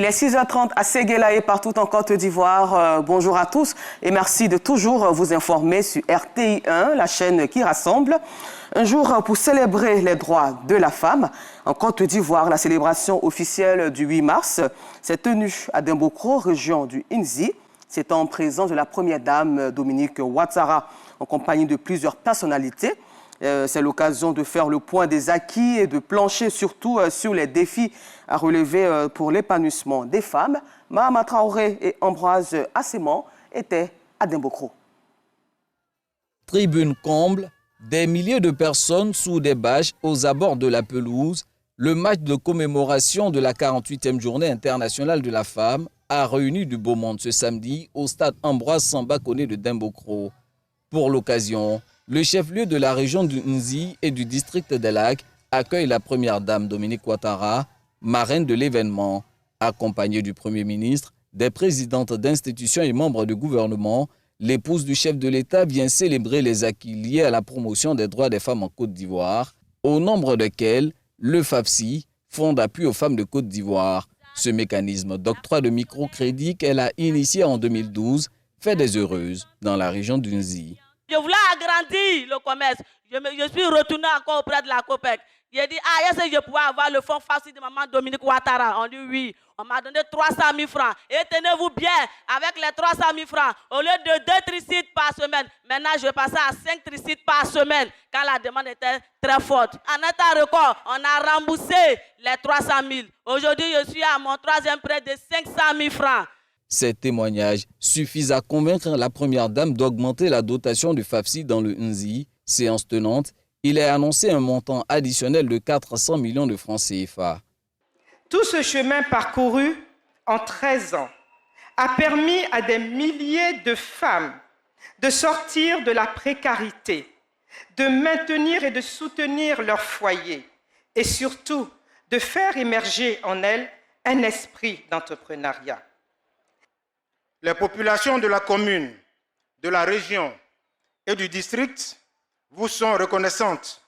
Il est 6h30 à Séguéla et partout en Côte d'Ivoire. Bonjour à tous et merci de toujours vous informer sur RTI 1, la chaîne qui rassemble. Un jour pour célébrer les droits de la femme. En Côte d'Ivoire, la célébration officielle du 8 mars s'est tenue à Dembokro, région du Nzi. C'est en présence de la première dame Dominique Ouattara, en compagnie de plusieurs personnalités. C'est l'occasion de faire le point des acquis et de plancher surtout sur les défis à relever pour l'épanouissement des femmes. Mahama Traoré et Ambroise Asséman étaient à Dembokro. Tribune comble, des milliers de personnes sous des bâches aux abords de la pelouse. Le match de commémoration de la 48e journée internationale de la femme a réuni du beau monde ce samedi au stade Ambroise Samba-Koné de Dembokro. Pour l'occasion, le chef-lieu de la région du Nzi et du district des Lacs accueille la première dame Dominique Ouattara, marraine de l'événement, accompagnée du Premier ministre, des présidentes d'institutions et membres du gouvernement. L'épouse du chef de l'État vient célébrer les acquis liés à la promotion des droits des femmes en Côte d'Ivoire, au nombre desquels le FAFSI, Fonds d'appui aux femmes de Côte d'Ivoire. Ce mécanisme d'octroi de microcrédit qu'elle a initié en 2012 fait des heureuses dans la région du Nzi. Je voulais agrandir le commerce. Je suis retourné encore auprès de la COPEC. J'ai dit, est-ce que je pouvais avoir le fonds FAFSI de maman Dominique Ouattara? On dit oui. On m'a donné 300 000 francs. Et tenez-vous bien, avec les 300 000 francs, au lieu de 2 tricites par semaine, maintenant je passais à 5 tricites par semaine, quand la demande était très forte. En état record, on a remboursé les 300 000. Aujourd'hui, je suis à mon 3e prêt de 500 000 francs. Ces témoignages suffisent à convaincre la première dame d'augmenter la dotation du FAFSI dans le Nzi. Séance tenante, il est annoncé un montant additionnel de 400 millions de francs CFA. Tout ce chemin parcouru en 13 ans a permis à des milliers de femmes de sortir de la précarité, de maintenir et de soutenir leur foyer et surtout de faire émerger en elles un esprit d'entrepreneuriat. Les populations de la commune, de la région et du district vous sont reconnaissantes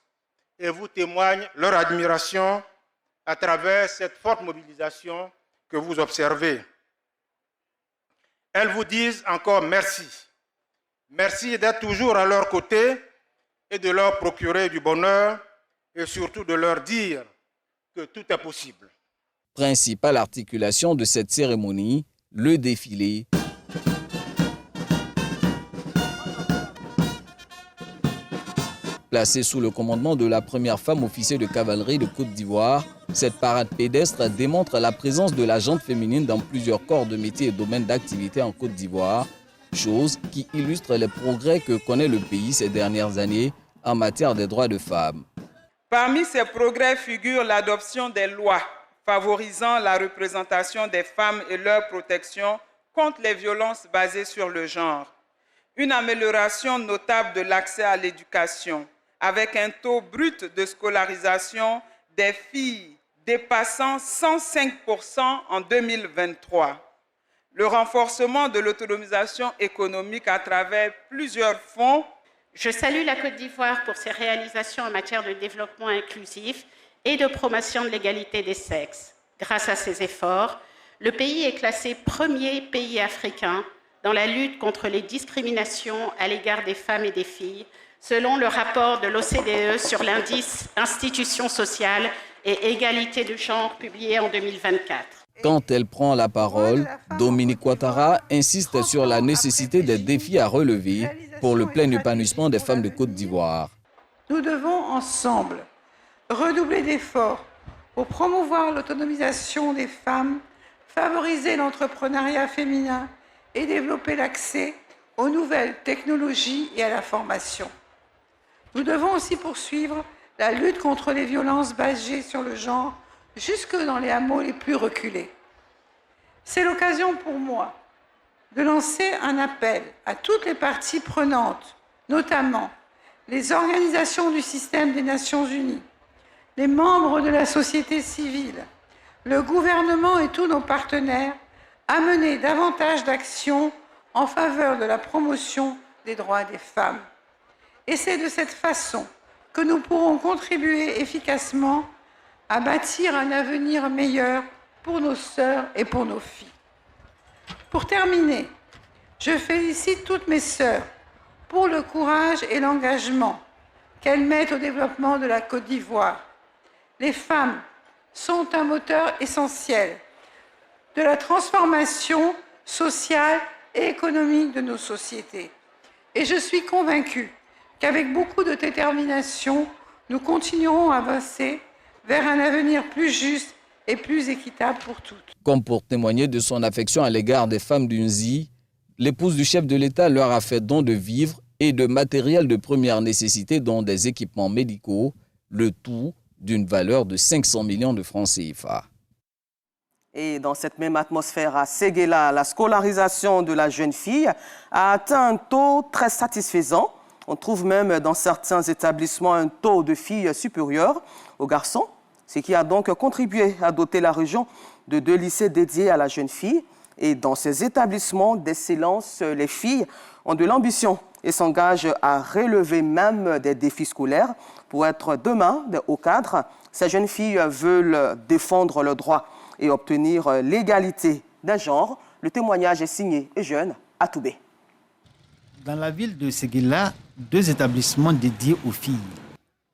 et vous témoignent leur admiration à travers cette forte mobilisation que vous observez. Elles vous disent encore merci. Merci d'être toujours à leur côté et de leur procurer du bonheur et surtout de leur dire que tout est possible. Principale articulation de cette cérémonie, le défilé. Placée sous le commandement de la première femme officier de cavalerie de Côte d'Ivoire, cette parade pédestre démontre la présence de la gente féminine dans plusieurs corps de métiers et domaines d'activité en Côte d'Ivoire, chose qui illustre les progrès que connaît le pays ces dernières années en matière des droits de femmes. Parmi ces progrès figure l'adoption des lois favorisant la représentation des femmes et leur protection contre les violences basées sur le genre. Une amélioration notable de l'accès à l'éducation, avec un taux brut de scolarisation des filles dépassant 105% en 2023. Le renforcement de l'autonomisation économique à travers plusieurs fonds. Je salue la Côte d'Ivoire pour ses réalisations en matière de développement inclusif et de promotion de l'égalité des sexes. Grâce à ces efforts, le pays est classé premier pays africain dans la lutte contre les discriminations à l'égard des femmes et des filles, selon le rapport de l'OCDE sur l'indice Institutions sociales et égalité de genre publié en 2024. Quand elle prend la parole, Dominique Ouattara insiste sur la nécessité des défis à relever pour le plein épanouissement des femmes de Côte d'Ivoire. Nous devons ensemble redoubler d'efforts pour promouvoir l'autonomisation des femmes, favoriser l'entrepreneuriat féminin et développer l'accès aux nouvelles technologies et à la formation. Nous devons aussi poursuivre la lutte contre les violences basées sur le genre jusque dans les hameaux les plus reculés. C'est l'occasion pour moi de lancer un appel à toutes les parties prenantes, notamment les organisations du système des Nations Unies, les membres de la société civile, le gouvernement et tous nos partenaires à mener davantage d'actions en faveur de la promotion des droits des femmes. Et c'est de cette façon que nous pourrons contribuer efficacement à bâtir un avenir meilleur pour nos sœurs et pour nos filles. Pour terminer, je félicite toutes mes sœurs pour le courage et l'engagement qu'elles mettent au développement de la Côte d'Ivoire. Les femmes sont un moteur essentiel de la transformation sociale et économique de nos sociétés. Et je suis convaincue qu'avec beaucoup de détermination, nous continuerons à avancer vers un avenir plus juste et plus équitable pour toutes. Comme pour témoigner de son affection à l'égard des femmes d'Unzi, l'épouse du chef de l'État leur a fait don de vivres et de matériel de première nécessité, dont des équipements médicaux, le tout d'une valeur de 500 millions de francs CFA. Et dans cette même atmosphère à Séguéla, la scolarisation de la jeune fille a atteint un taux très satisfaisant. On trouve même dans certains établissements un taux de filles supérieur aux garçons, ce qui a donc contribué à doter la région de 2 lycées dédiés à la jeune fille. Et dans ces établissements d'excellence, les filles ont de l'ambition et s'engagent à relever même des défis scolaires pour être demain des hauts cadres. Ces jeunes filles veulent défendre leurs droits et obtenir l'égalité d'un genre. Le témoignage est signé Eugène Atoubé. Dans la ville de Séguéla, 2 établissements dédiés aux filles.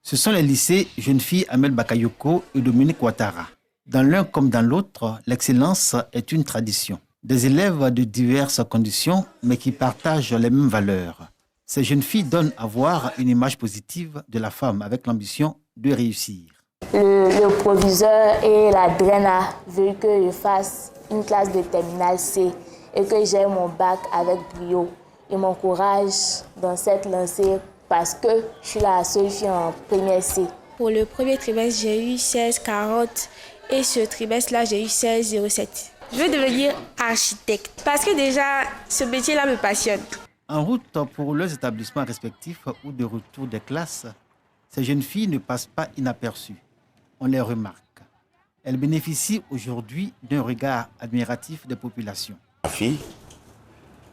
Ce sont les lycées Jeunes Filles Ahmed Bakayoko et Dominique Ouattara. Dans l'un comme dans l'autre, l'excellence est une tradition. Des élèves de diverses conditions, mais qui partagent les mêmes valeurs. Ces jeunes filles donnent à voir une image positive de la femme avec l'ambition de réussir. Le proviseur et la DRENA veulent que je fasse une classe de terminale C et que j'aie mon bac avec brio. Ils m'encouragent dans cette lancée parce que je suis la seule fille en première C. Pour le premier trimestre, j'ai eu 16,40 et ce trimestre-là, j'ai eu 16,07. Je veux devenir architecte parce que déjà, ce métier-là me passionne. En route pour leurs établissements respectifs ou de retour des classes, ces jeunes filles ne passent pas inaperçues. On les remarque. Elles bénéficient aujourd'hui d'un regard admiratif des populations. Ma fille,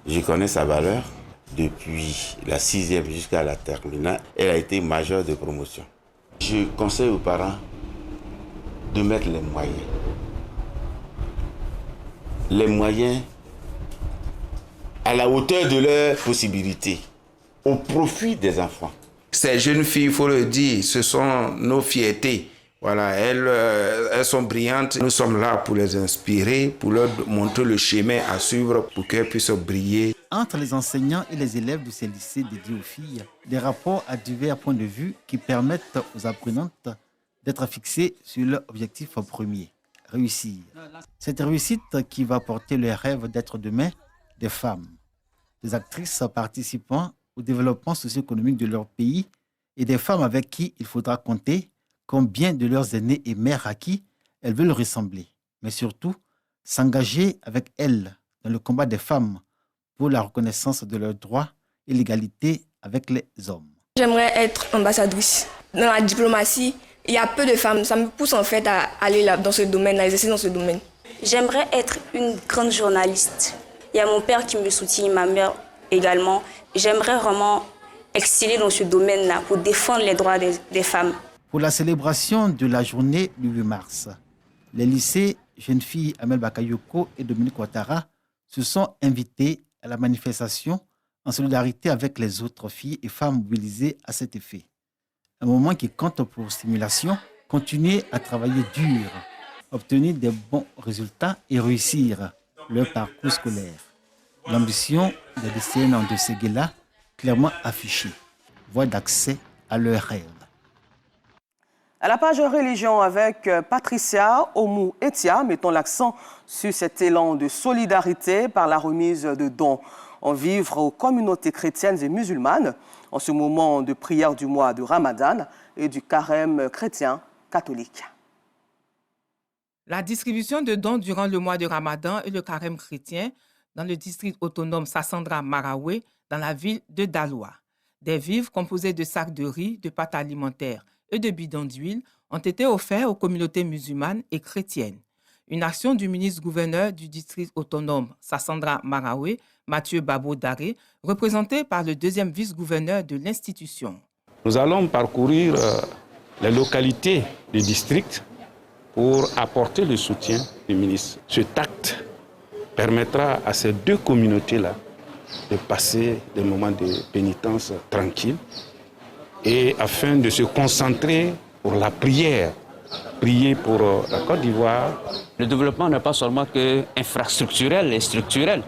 je connais sa valeur depuis la 6e jusqu'à la terminale. Elle a été majeure de promotion. Je conseille aux parents de mettre les moyens. Les moyens à la hauteur de leurs possibilités, au profit des enfants. Ces jeunes filles, il faut le dire, ce sont nos fiertés. Voilà, elles sont brillantes. Nous sommes là pour les inspirer, pour leur montrer le chemin à suivre pour qu'elles puissent briller. Entre les enseignants et les élèves de ces lycées dédiés aux filles, des rapports à divers points de vue qui permettent aux apprenantes d'être fixées sur leur objectif premier, réussir. Cette réussite qui va porter le rêve d'être demain des femmes, des actrices participant au développement socio-économique de leur pays et des femmes avec qui il faudra compter comme bien de leurs aînés et mères à qui elles veulent ressembler, mais surtout s'engager avec elles dans le combat des femmes pour la reconnaissance de leurs droits et l'égalité avec les hommes. J'aimerais être ambassadrice. Dans la diplomatie, il y a peu de femmes. Ça me pousse en fait à aller là, dans ce domaine, à exercer dans ce domaine. J'aimerais être une grande journaliste. Il y a mon père qui me soutient, ma mère également. J'aimerais vraiment exceller dans ce domaine-là pour défendre les droits des femmes. Pour la célébration de la journée du 8 mars, les lycées Jeunes Filles Ahmed Bakayoko et Dominique Ouattara se sont invités à la manifestation en solidarité avec les autres filles et femmes mobilisées à cet effet. Un moment qui compte pour stimulation, continuer à travailler dur, obtenir des bons résultats et réussir leur parcours scolaire. L'ambition des lycéennes de Séguéla, clairement affichée, voie d'accès à leurs rêves. À la page religion avec Patricia Omou Etia, mettons l'accent sur cet élan de solidarité par la remise de dons en vivre aux communautés chrétiennes et musulmanes en ce moment de prière du mois de Ramadan et du carême chrétien catholique. La distribution de dons durant le mois de Ramadan et le carême chrétien dans le district autonome Sassandra Maraoué dans la ville de Daloa. Des vivres composés de sacs de riz, de pâtes alimentaires et de bidons d'huile ont été offerts aux communautés musulmanes et chrétiennes. Une action du ministre-gouverneur du district autonome Sassandra Maraoué, Mathieu Babo Daré, représenté par le deuxième vice-gouverneur de l'institution. Nous allons parcourir les localités du district pour apporter le soutien du ministre. Cet acte permettra à ces deux communautés-là de passer des moments de pénitence tranquilles et afin de se concentrer pour la prière, prier pour la Côte d'Ivoire. Le développement n'est pas seulement que infrastructurel et structurel,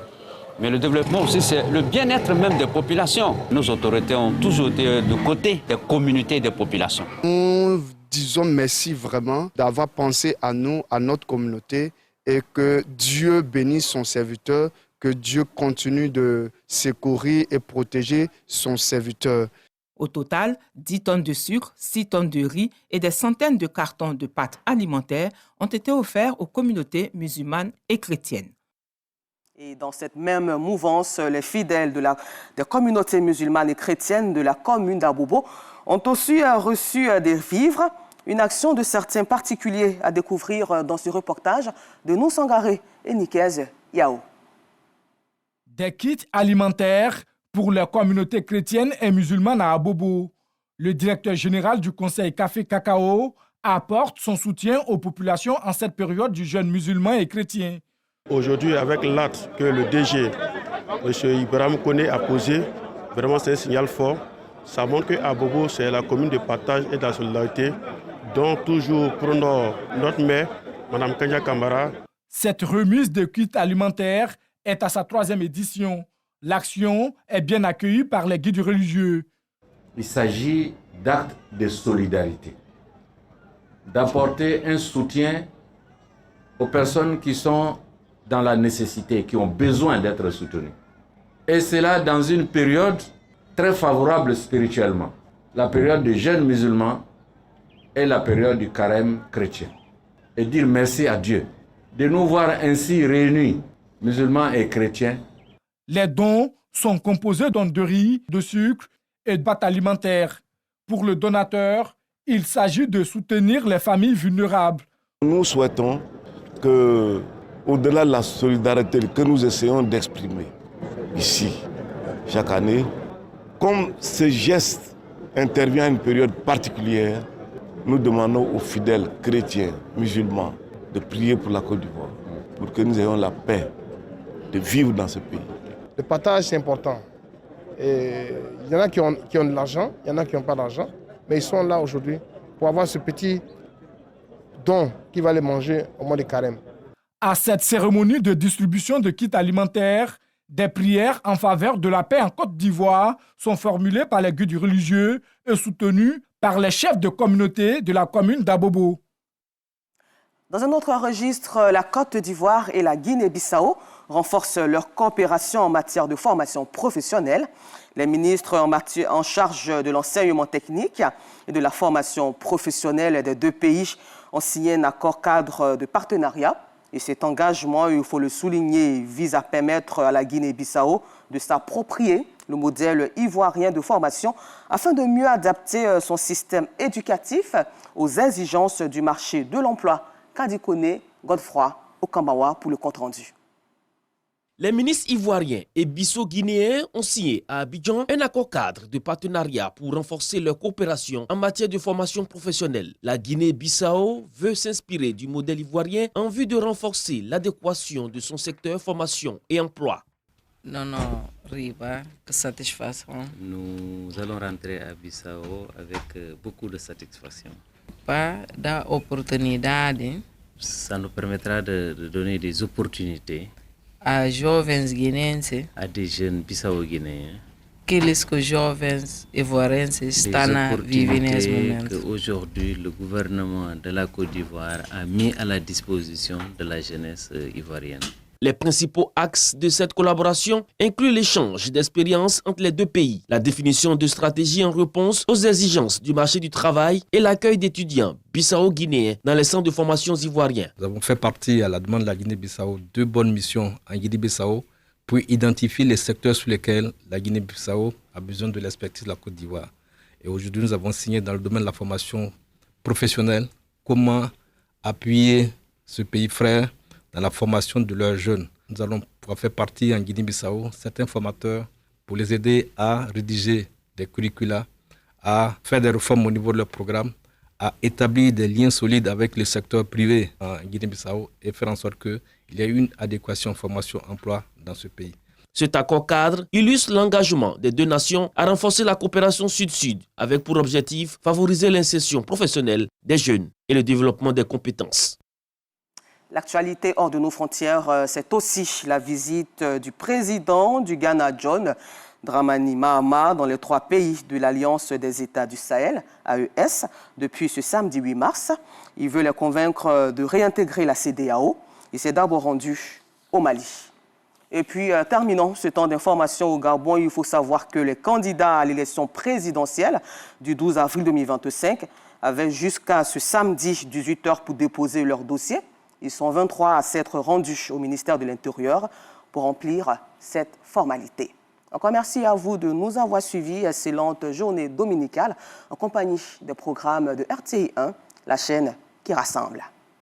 mais le développement aussi, c'est le bien-être même des populations. Nos autorités ont toujours été du côté des communautés et des populations. Nous disons merci vraiment d'avoir pensé à nous, à notre communauté, et que Dieu bénisse son serviteur, que Dieu continue de secourir et protéger son serviteur. Au total, 10 tonnes de sucre, 6 tonnes de riz et des centaines de cartons de pâtes alimentaires ont été offerts aux communautés musulmanes et chrétiennes. Et dans cette même mouvance, les fidèles des communautés musulmanes et chrétiennes de la commune d'Abobo ont aussi reçu des vivres, une action de certains particuliers à découvrir dans ce reportage de Noussangaré et Nikez Yao. Des kits alimentaires pour les communautés chrétiennes et musulmanes à Abobo. Le directeur général du Conseil Café Cacao apporte son soutien aux populations en cette période du jeûne musulman et chrétien. Aujourd'hui, avec l'acte que le DG, M. Ibrahim Koné, a posé, vraiment c'est un signal fort. Ça montre qu'Abobo, c'est la commune de partage et de la solidarité, dont toujours prenons notre mère, Mme Kanja Kamara. Cette remise de kits alimentaires est à sa 3e édition. L'action est bien accueillie par les guides religieux. Il s'agit d'actes de solidarité, d'apporter un soutien aux personnes qui sont dans la nécessité, qui ont besoin d'être soutenues. Et cela dans une période très favorable spirituellement, la période du jeûne musulman et la période du carême chrétien. Et dire merci à Dieu de nous voir ainsi réunis, musulmans et chrétiens. Les dons sont composés de riz, de sucre et de pâtes alimentaires. Pour le donateur, il s'agit de soutenir les familles vulnérables. Nous souhaitons que, au-delà de la solidarité que nous essayons d'exprimer ici, chaque année, comme ce geste intervient à une période particulière, nous demandons aux fidèles chrétiens, musulmans, de prier pour la Côte d'Ivoire, pour que nous ayons la paix de vivre dans ce pays. Le partage, c'est important. Il y en a qui ont de l'argent, il y en a qui n'ont pas d'argent, mais ils sont là aujourd'hui pour avoir ce petit don qui va les manger au mois de carême. À cette cérémonie de distribution de kits alimentaires, des prières en faveur de la paix en Côte d'Ivoire sont formulées par les guides religieux et soutenues par les chefs de communauté de la commune d'Abobo. Dans un autre registre, la Côte d'Ivoire et la Guinée-Bissau renforcent leur coopération en matière de formation professionnelle. Les ministres en charge de l'enseignement technique et de la formation professionnelle des deux pays ont signé un accord cadre de partenariat. Et cet engagement, il faut le souligner, vise à permettre à la Guinée-Bissau de s'approprier le modèle ivoirien de formation afin de mieux adapter son système éducatif aux exigences du marché de l'emploi. Kadikone Godefroy Okambawa pour le compte-rendu. Les ministres ivoiriens et bissau-guinéens ont signé à Abidjan un accord cadre de partenariat pour renforcer leur coopération en matière de formation professionnelle. La Guinée-Bissau veut s'inspirer du modèle ivoirien en vue de renforcer l'adéquation de son secteur formation et emploi. Non, Riba, que satisfaction. Nous allons rentrer à Bissau avec beaucoup de satisfaction. Pas d'opportunité. Ça nous permettra de donner des opportunités a jovens guineenses, à des jeunes bissau-guinéens, aqueles que jovens ivoirenses estão a viver nesse momento. Aujourd'hui, le gouvernement de la Côte d'Ivoire a mis à la disposition de la jeunesse ivoirienne. Les principaux axes de cette collaboration incluent l'échange d'expériences entre les deux pays, la définition de stratégies en réponse aux exigences du marché du travail et l'accueil d'étudiants bissau-guinéens dans les centres de formation ivoiriens. Nous avons fait partie, à la demande de la Guinée-Bissau, 2 bonnes missions en Guinée-Bissau pour identifier les secteurs sur lesquels la Guinée-Bissau a besoin de l'expertise de la Côte d'Ivoire. Et aujourd'hui, nous avons signé dans le domaine de la formation professionnelle comment appuyer ce pays frère dans la formation de leurs jeunes. Nous allons pouvoir faire partie en Guinée-Bissau certains formateurs pour les aider à rédiger des curricula, à faire des réformes au niveau de leur programme, à établir des liens solides avec le secteur privé en Guinée-Bissau et faire en sorte qu'il y ait une adéquation formation-emploi dans ce pays. Cet accord cadre illustre l'engagement des deux nations à renforcer la coopération sud-sud avec pour objectif favoriser l'insertion professionnelle des jeunes et le développement des compétences. L'actualité hors de nos frontières, c'est aussi la visite du président du Ghana, John Dramani Mahama, dans les 3 pays de l'Alliance des États du Sahel, AES, depuis ce samedi 8 mars. Il veut les convaincre de réintégrer la CEDEAO. Il s'est d'abord rendu au Mali. Et puis, terminons ce temps d'information au Gabon. Il faut savoir que les candidats à l'élection présidentielle du 12 avril 2025 avaient jusqu'à ce samedi 18h pour déposer leur dossier. Ils sont 23 à s'être rendus au ministère de l'Intérieur pour remplir cette formalité. Encore merci à vous de nous avoir suivis. Excellente journée dominicale en compagnie des programmes de RTI 1, la chaîne qui rassemble.